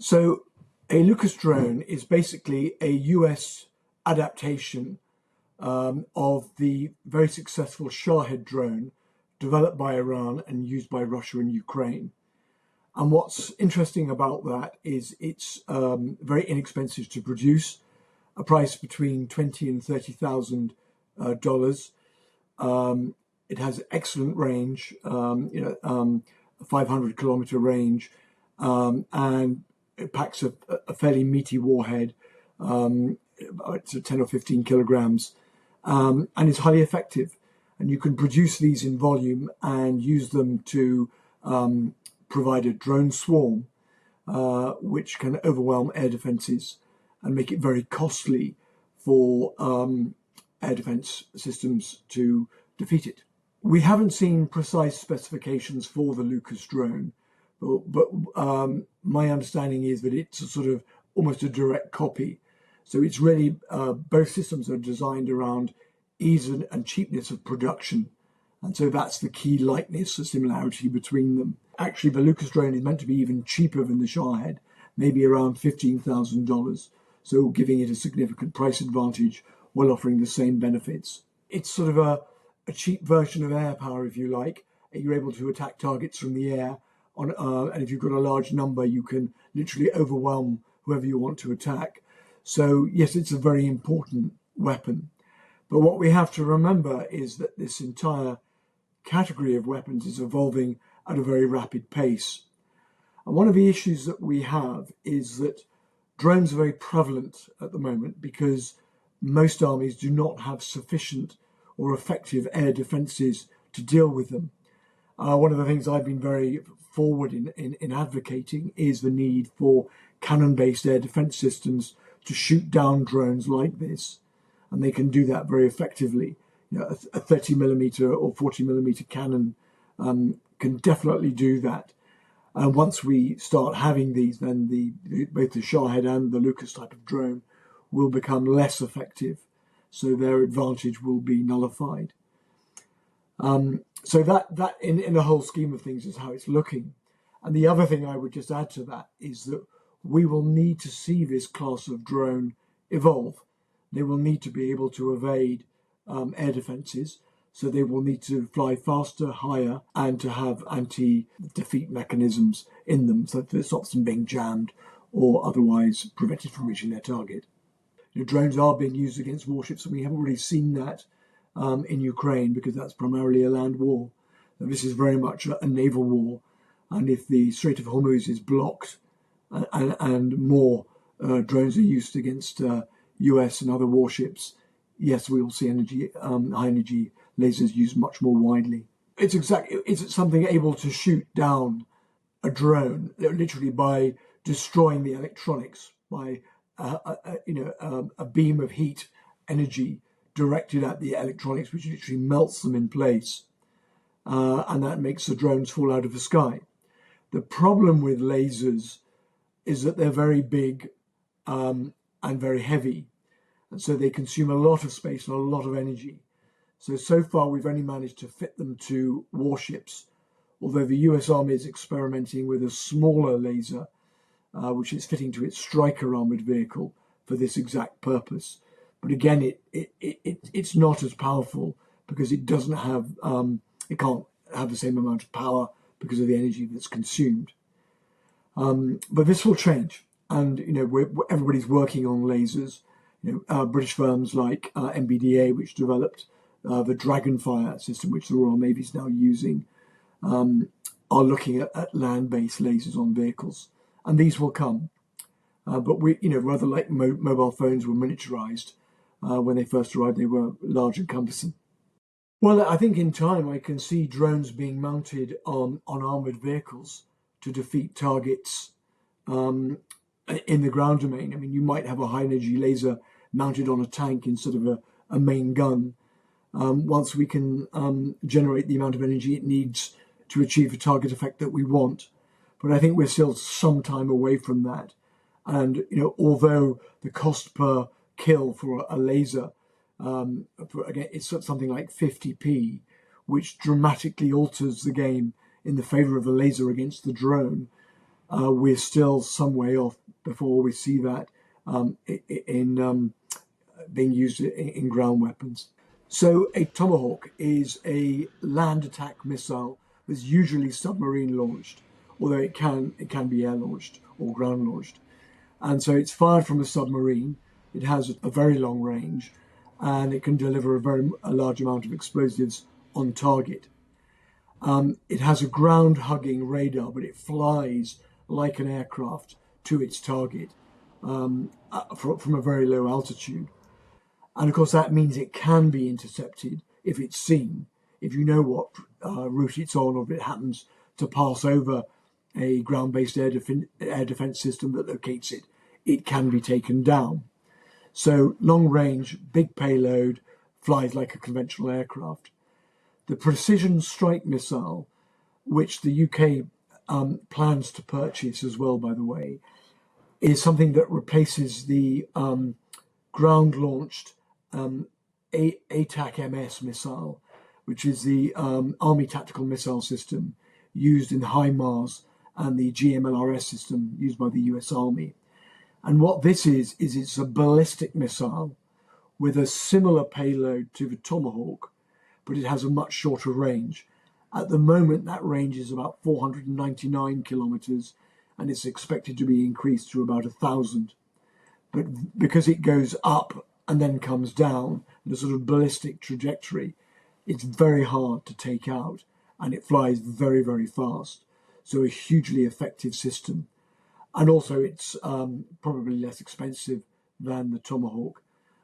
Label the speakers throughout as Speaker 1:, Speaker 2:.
Speaker 1: So a Lucas drone is basically a US adaptation of the very successful Shahed drone developed by Iran and used by Russia and Ukraine. And what's interesting about that is it's very inexpensive to produce, a price between $20,000 and $30,000. It has excellent range, 500-kilometer range, and it packs a fairly meaty warhead, it's 10 or 15 kilograms, and it's highly effective. And you can produce these in volume and use them to provide a drone swarm, which can overwhelm air defenses and make it very costly for air defense systems to defeat it. We haven't seen precise specifications for the Lucas drone, but my understanding is that it's a sort of almost a direct copy. So it's really, both systems are designed around ease and cheapness of production. And so that's the key likeness, the similarity between them. Actually, the Lucas drone is meant to be even cheaper than the Shahed, maybe around $15,000. So giving it a significant price advantage while offering the same benefits. It's sort of a cheap version of air power, if you like. You're able to attack targets from the air, and if you've got a large number, you can literally overwhelm whoever you want to attack. So yes, it's a very important weapon. But what we have to remember is that this entire category of weapons is evolving at a very rapid pace. And one of the issues that we have is that drones are very prevalent at the moment because most armies do not have sufficient or effective air defences to deal with them. One of the things I've been very forward in advocating is the need for cannon-based air defence systems to shoot down drones like this. And they can do that very effectively. A 30mm or 40mm cannon can definitely do that. And once we start having these, then both the Shahed and the Lucas type of drone will become less effective. So their advantage will be nullified. So that in the whole scheme of things is how it's looking. And the other thing I would just add to that is that we will need to see this class of drone evolve. They will need to be able to evade air defences, so they will need to fly faster, higher, and to have anti-defeat mechanisms in them so that it stops them being jammed or otherwise prevented from reaching their target. Drones are being used against warships, and we haven't really seen that in Ukraine because that's primarily a land war. And this is very much a naval war, and if the Strait of Hormuz is blocked and more drones are used against US and other warships, yes, we will see high energy lasers used much more widely. It's something able to shoot down a drone literally by destroying the electronics, by a beam of heat energy directed at the electronics, which literally melts them in place, and that makes the drones fall out of the sky. The problem with lasers is that they're very big and very heavy, and so they consume a lot of space and a lot of energy. So far we've only managed to fit them to warships, although the US Army is experimenting with a smaller laser, which is fitting to its Striker armoured vehicle for this exact purpose. But again, it's not as powerful because it doesn't have, it can't have the same amount of power because of the energy that's consumed. But this will change, and everybody's working on lasers. British firms like MBDA, which developed the Dragonfire system, which the Royal Navy is now using, are looking at land-based lasers on vehicles, and these will come. But we, rather like mobile phones were miniaturized when they first arrived, they were large and cumbersome. Well, I think in time I can see drones being mounted on armored vehicles to defeat targets in the ground domain. I mean, you might have a high energy laser mounted on a tank instead of a main gun. Once we can generate the amount of energy it needs to achieve the target effect that we want. But I think we're still some time away from that. And, although the cost per kill for a laser, again, it's something like 50p, which dramatically alters the game in the favor of the laser against the drone. we're still some way off before we see that in being used in ground weapons. So a Tomahawk is a land attack missile that's usually submarine launched, although it can be air launched or ground launched. And so it's fired from a submarine. It has a very long range, and it can deliver a large amount of explosives on target. It has a ground-hugging radar, but it flies like an aircraft to its target from a very low altitude. And of course, that means it can be intercepted if it's seen, if you know what route it's on, or if it happens to pass over a ground-based air defense system that locates it, it can be taken down. So long range, big payload, flies like a conventional aircraft. The precision strike missile, which the UK plans to purchase as well, by the way, is something that replaces the ground-launched ATAC-MS missile, which is the Army Tactical Missile System used in HIMARS and the GMLRS system used by the US Army. And what this is it's a ballistic missile with a similar payload to the Tomahawk, but it has a much shorter range. At the moment, that range is about 499 kilometers, and it's expected to be increased to about 1,000. But because it goes up and then comes down in a sort of ballistic trajectory, it's very hard to take out, and it flies very, very fast. So a hugely effective system. And also it's probably less expensive than the Tomahawk.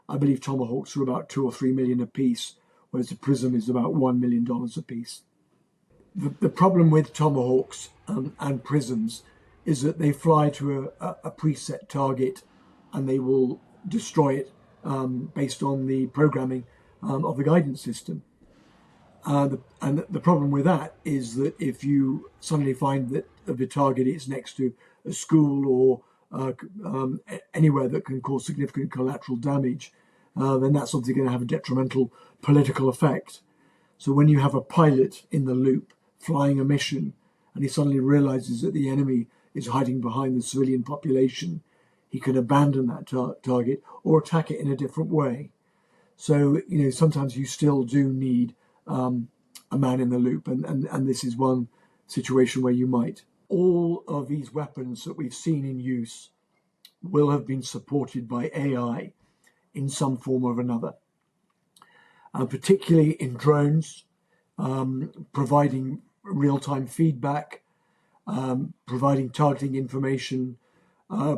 Speaker 1: I believe Tomahawks are about 2 or 3 million a piece, whereas the Prism is about $1 million a piece. The problem with Tomahawks and Prisms is that they fly to a preset target, and they will destroy it based on the programming of the guidance system. And the problem with that is that if you suddenly find that the target is next to a school or anywhere that can cause significant collateral damage, then that's obviously going to have a detrimental political effect. So when you have a pilot in the loop flying a mission, and he suddenly realizes that the enemy is hiding behind the civilian population, he can abandon that target or attack it in a different way. So, sometimes you still do need a man in the loop, and this is one situation where you might. All of these weapons that we've seen in use will have been supported by AI in some form or another, particularly in drones, providing real-time feedback, providing targeting information,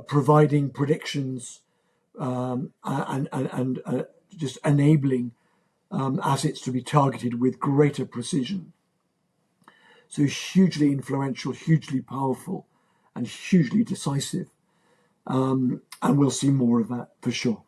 Speaker 1: providing predictions, and just enabling assets to be targeted with greater precision. So hugely influential, hugely powerful, and hugely decisive. And we'll see more of that for sure.